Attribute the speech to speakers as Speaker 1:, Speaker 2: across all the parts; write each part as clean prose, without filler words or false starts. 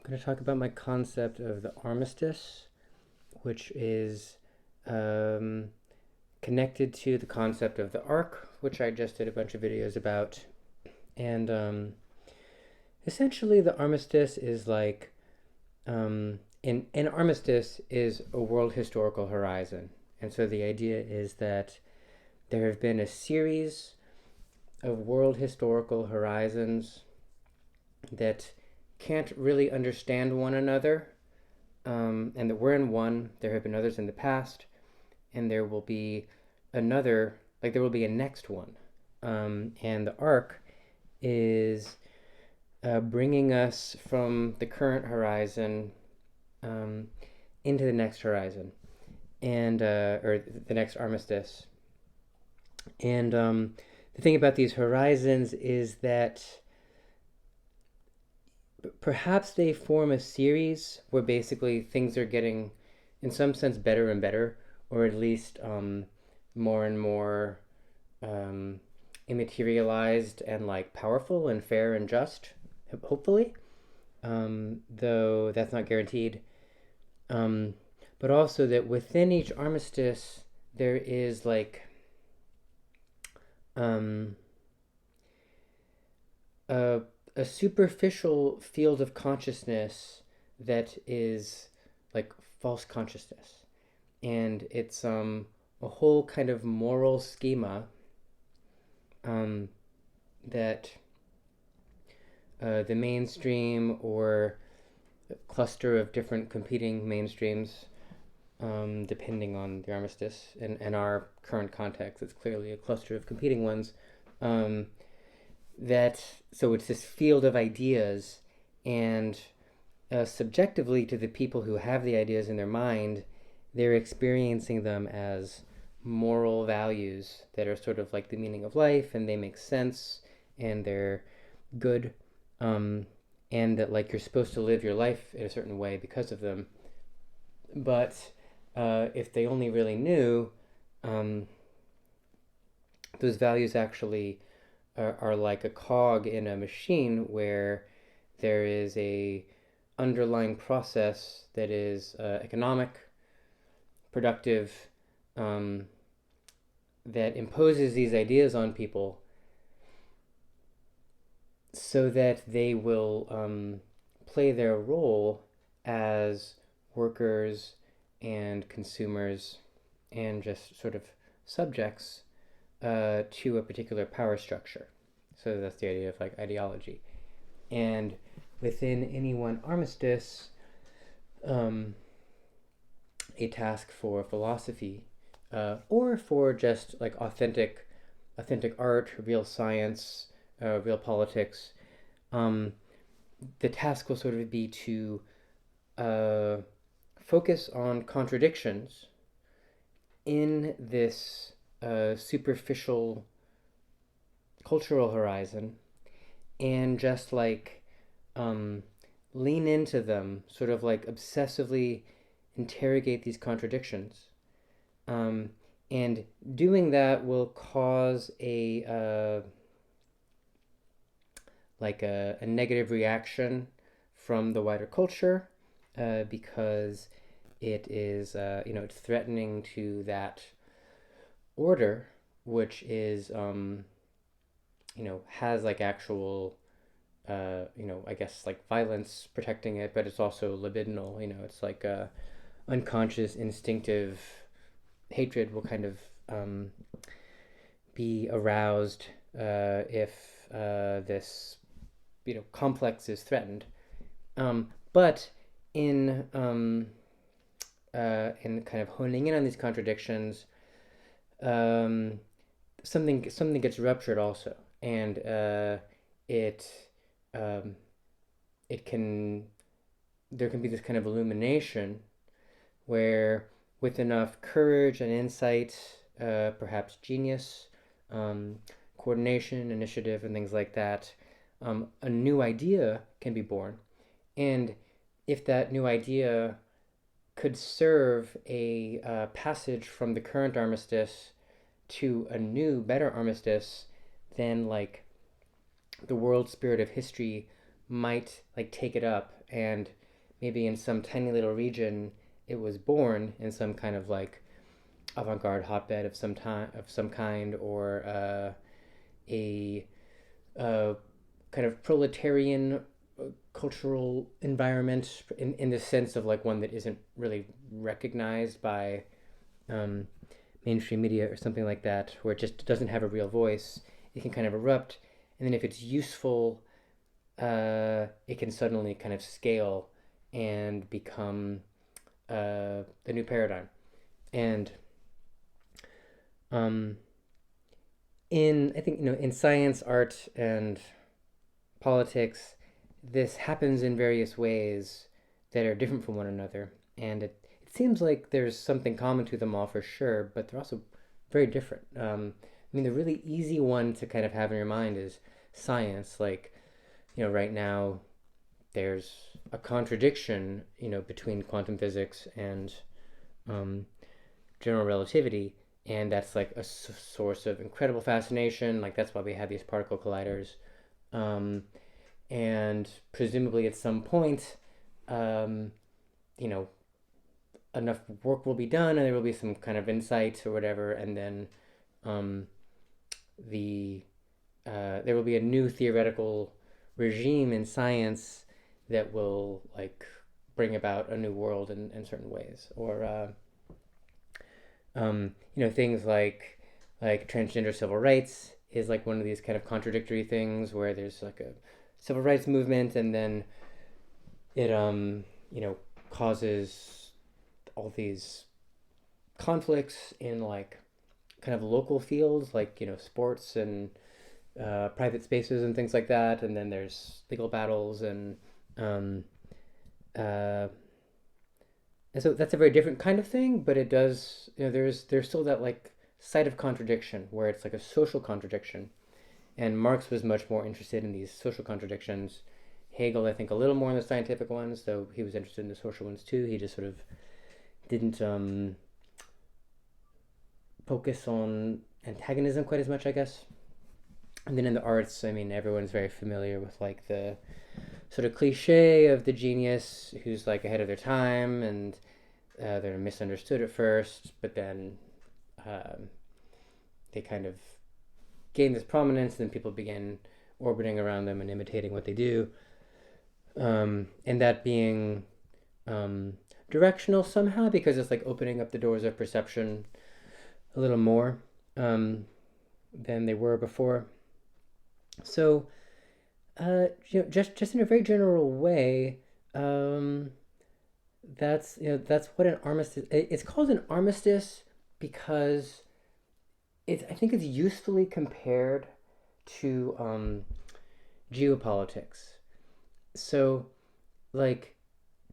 Speaker 1: I'm going to talk about my concept of the armistice, which is um, connected to the concept of the arc, which I just did a bunch of videos about. And essentially, the armistice is like an armistice is a world historical horizon. And so the idea is that there have been a series of world historical horizons that can't really understand one another, and that we're in one. There have been others in the past, and there will be another, like there will be a next one. And the arc is bringing us from the current horizon um, into the next horizon, and or the next armistice. And the thing about these horizons is that perhaps they form a series where basically things are getting, in some sense, better and better, or at least more and more um, immaterialized and like powerful and fair and just, hopefully, though that's not guaranteed. Um, but also that within each armistice, there is like um, a, a superficial field of consciousness that is like false consciousness. And it's a whole kind of moral schema um, that the mainstream or cluster of different competing mainstreams, depending on the armistice. In our current context, it's clearly a cluster of competing ones. Um, that so it's this field of ideas, and subjectively to the people who have the ideas in their mind, they're experiencing them as moral values that are sort of like the meaning of life, and they make sense, and they're good, um, and that like you're supposed to live your life in a certain way because of them. But if they only really knew, um, those values actually are like a cog in a machine where there is a underlying process that is economic, productive, um, that imposes these ideas on people so that they will play their role as workers and consumers and just sort of subjects to a particular power structure. So that's the idea of like ideology. And within any one armistice, um, a task for philosophy, or for just like authentic art, real science, real politics. Um, the task will sort of be to uh, focus on contradictions in this superficial cultural horizon, and just like um, lean into them, sort of like obsessively interrogate these contradictions. Um, and doing that will cause a negative reaction from the wider culture, because it is it's threatening to that order, which is has like actual I guess like violence protecting it, but it's also libidinal. It's like unconscious, instinctive hatred will kind of be aroused if this complex is threatened. But in kind of honing in on these contradictions, um, something gets ruptured also, and it um, it can there can be this kind of illumination where, with enough courage and insight, perhaps genius, um, coordination, initiative, and things like that, a new idea can be born. And if that new idea could serve a passage from the current armistice to a new, better armistice, then like the world spirit of history might like take it up, and maybe in some tiny little region it was born in some kind of like avant-garde hotbed of some time of some kind, or a kind of proletarian cultural environment in the sense of like one that isn't really recognized by um, mainstream media or something like that, where it just doesn't have a real voice. It can kind of erupt, and then if it's useful, it can suddenly kind of scale and become the new paradigm. And um, in I think in science, art, and politics, this happens in various ways that are different from one another, and it seems like there's something common to them all for sure, but they're also very different. I mean, the really easy one to kind of have in your mind is science. Like, right now there's a contradiction, between quantum physics and um, general relativity, and that's like a source of incredible fascination. Like that's why we have these particle colliders. Um, and presumably at some point, um, you know, enough work will be done, and there will be some kind of insight or whatever, and then um, the there will be a new theoretical regime in science that will like bring about a new world in certain ways, or things like transgender civil rights is like one of these kind of contradictory things where there's like a civil rights movement, and then it causes all these conflicts in like kind of local fields, like sports and private spaces and things like that, and then there's legal battles, um, uh, and so that's a very different kind of thing, but it does, there's still that like site of contradiction where it's like a social contradiction. And Marx was much more interested in these social contradictions. Hegel, I think, a little more in the scientific ones, though he was interested in the social ones too. He just sort of didn't focus on antagonism quite as much, I guess. And then in the arts, I mean, everyone's very familiar with like the sort of cliche of the genius who's like ahead of their time, and they're misunderstood at first, but then um, they kind of gain this prominence, and then people begin orbiting around them and imitating what they do, and that being directional somehow because it's like opening up the doors of perception a little more um, than they were before. So, just in a very general way, um, that's what an armistice. It's called an armistice because I think it's usefully compared to geopolitics. So, like,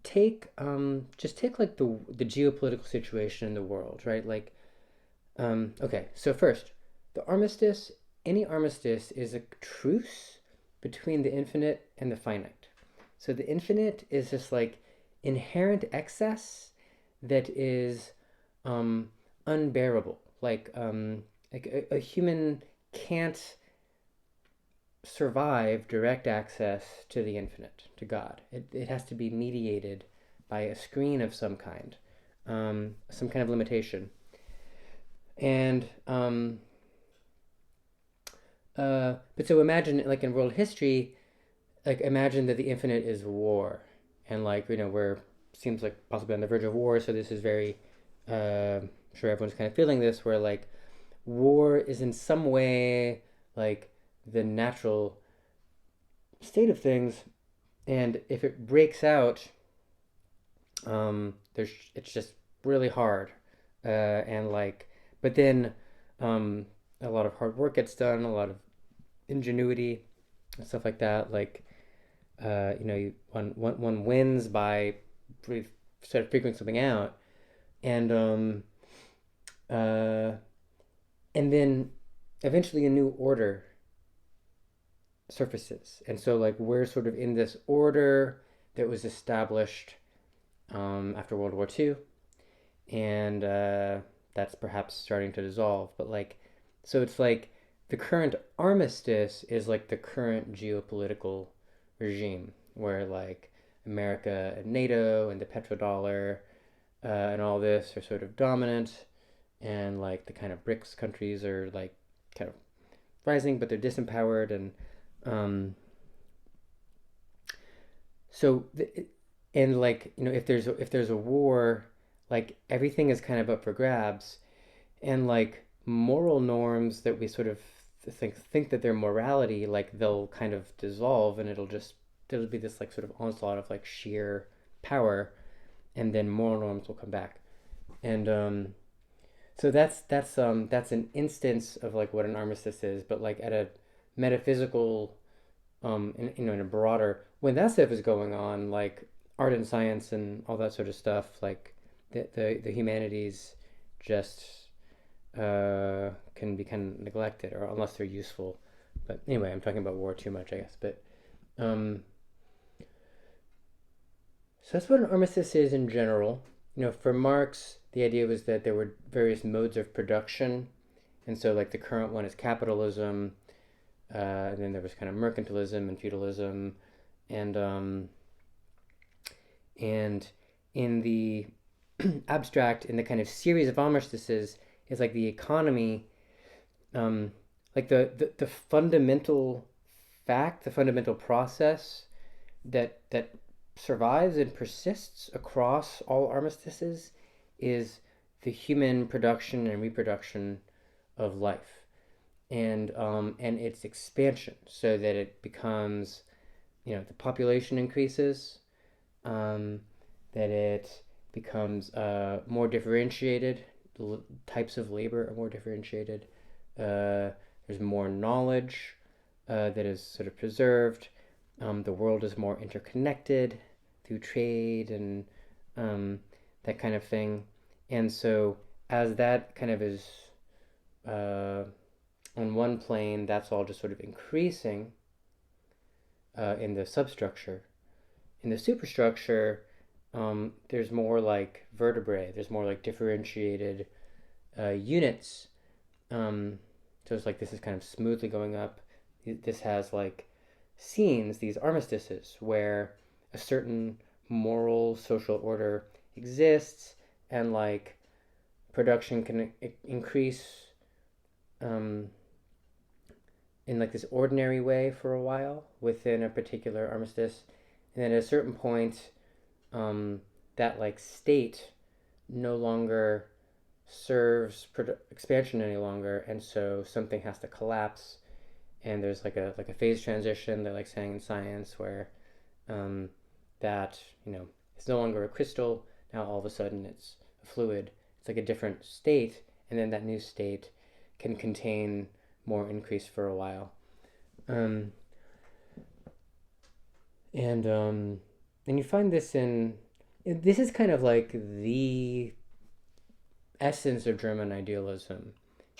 Speaker 1: take like the geopolitical situation in the world, right? Like, okay, so first, the armistice, any armistice is a truce between the infinite and the finite. So the infinite is this like inherent excess that is um, unbearable. Like a human can't survive direct access to the infinite, to God. It has to be mediated by a screen of some kind of limitation. And but so imagine like in world history, like imagine that the infinite is war, and like we're seems like possibly on the verge of war. So this is very sure everyone's kind of feeling this, where like war is in some way like the natural state of things, and if it breaks out, there's it's just really hard, and like but then a lot of hard work gets done, a lot of ingenuity and stuff like that. Like one wins by sort of figuring something out, and uh, and then eventually a new order surfaces. And so like we're sort of in this order that was established after World War II, and that's perhaps starting to dissolve. But like, so it's like the current armistice is like the current geopolitical regime where like America and NATO and the petrodollar and all this are sort of dominant, and like the kind of BRICS countries are like kind of rising, but they're disempowered, and um, so and like if there's a war, like everything is kind of up for grabs, and like moral norms that we sort of think that they're morality, like they'll kind of dissolve, and there'll be this like sort of onslaught of like sheer power, and then moral norms will come back, and so that's an instance of like what an armistice is, but like at a metaphysical, in a broader, when that stuff is going on, like art and science and all that sort of stuff, like the humanities just can be kind of neglected, or unless they're useful. But anyway, I'm talking about war too much, I guess. But um, so that's what an armistice is in general. For Marx, the idea was that there were various modes of production, and so like the current one is capitalism, and then there was kind of mercantilism and feudalism, and and in the abstract, in the kind of series of armistices, is like the economy, like the fundamental fact, the fundamental process that survives and persists across all armistices is the human production and reproduction of life, and its expansion, so that it becomes, the population increases, um, that it becomes more differentiated. The types of labor are more differentiated. There's more knowledge that is sort of preserved. The world is more interconnected through trade and that kind of thing. And so, as that kind of is on one plane, that's all just sort of increasing in the substructure. In the superstructure, there's more like vertebrae, there's more like differentiated units. So it's like this is kind of smoothly going up. This has like scenes, these armistices, where a certain moral social order exists, and like production can increase um, in like this ordinary way for a while within a particular armistice, and then at a certain point, that like state no longer serves expansion any longer, and so something has to collapse, and there's like a phase transition. They're like saying in science where um, that it's no longer a crystal. Now all of a sudden it's a fluid. It's like a different state, and then that new state can contain more increase for a while. Um, and you find this is kind of like the essence of German idealism.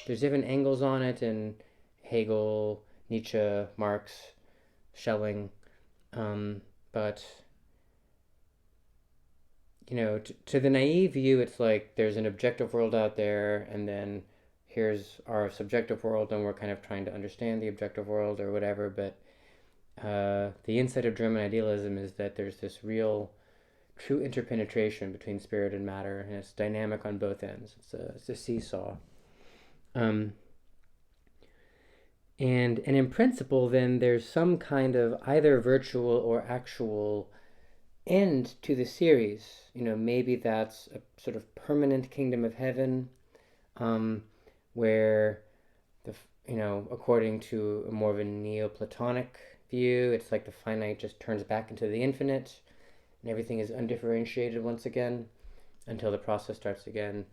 Speaker 1: There's different angles on it in Hegel, Nietzsche, Marx, Schelling, but to the naive view, it's like there's an objective world out there, and then here's our subjective world, and we're kind of trying to understand the objective world or whatever. But the insight of German idealism is that there's this real, true interpenetration between spirit and matter, and it's dynamic on both ends. It's a seesaw. Um, and in principle, then there's some kind of either virtual or actual end to the series. Maybe that's a sort of permanent kingdom of heaven, where according to a more of a Neoplatonic view, it's like the finite just turns back into the infinite, and everything is undifferentiated once again until the process starts again.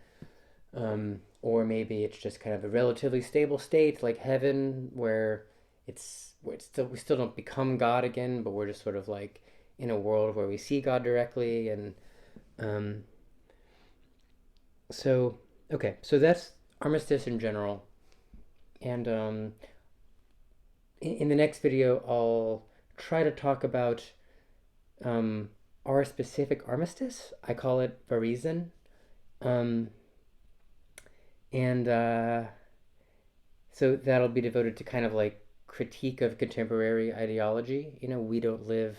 Speaker 1: Or maybe it's just kind of a relatively stable state like heaven, where we still don't become God again, but we're just sort of like in a world where we see God directly. And um, so okay, so that's armistice in general. And in the next video, I'll try to talk about our specific armistice. I call it Barizen. Um, and so that'll be devoted to kind of like critique of contemporary ideology. We don't live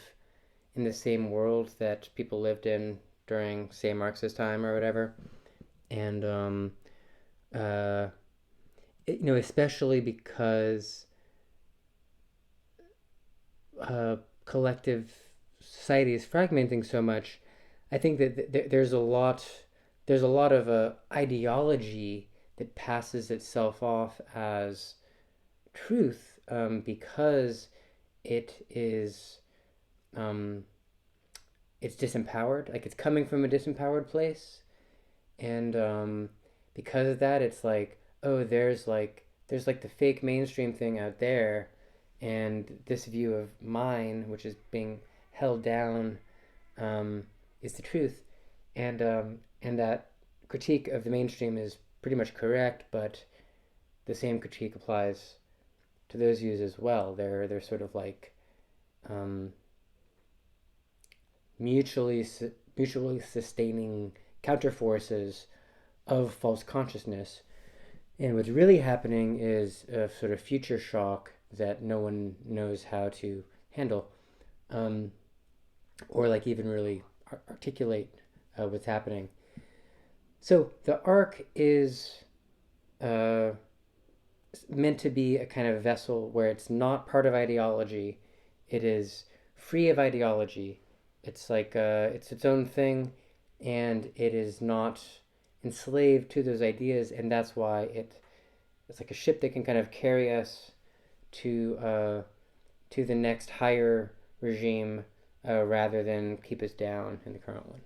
Speaker 1: in the same world that people lived in during, say, Marx's time or whatever. And uh, especially because uh, collective society is fragmenting so much, I think that there's a lot of ideology that passes itself off as truth, because it is um, it's disempowered, like it's coming from a disempowered place, and because of that, it's like, oh, there's like the fake mainstream thing out there, and this view of mine, which is being held down, um, is the truth, and that critique of the mainstream is pretty much correct, but the same critique applies to those views as well. They're sort of like um, mutually mutually sustaining counterforces of false consciousness. And what's really happening is a sort of future shock that no one knows how to handle, um, or like even really articulate what's happening. So the arc is uh, meant to be a kind of vessel where it's not part of ideology. It is free of ideology. It's like it's its own thing, and it is not enslaved to those ideas, and that's why it's like a ship that can kind of carry us to the next higher regime, rather than keep us down in the current one.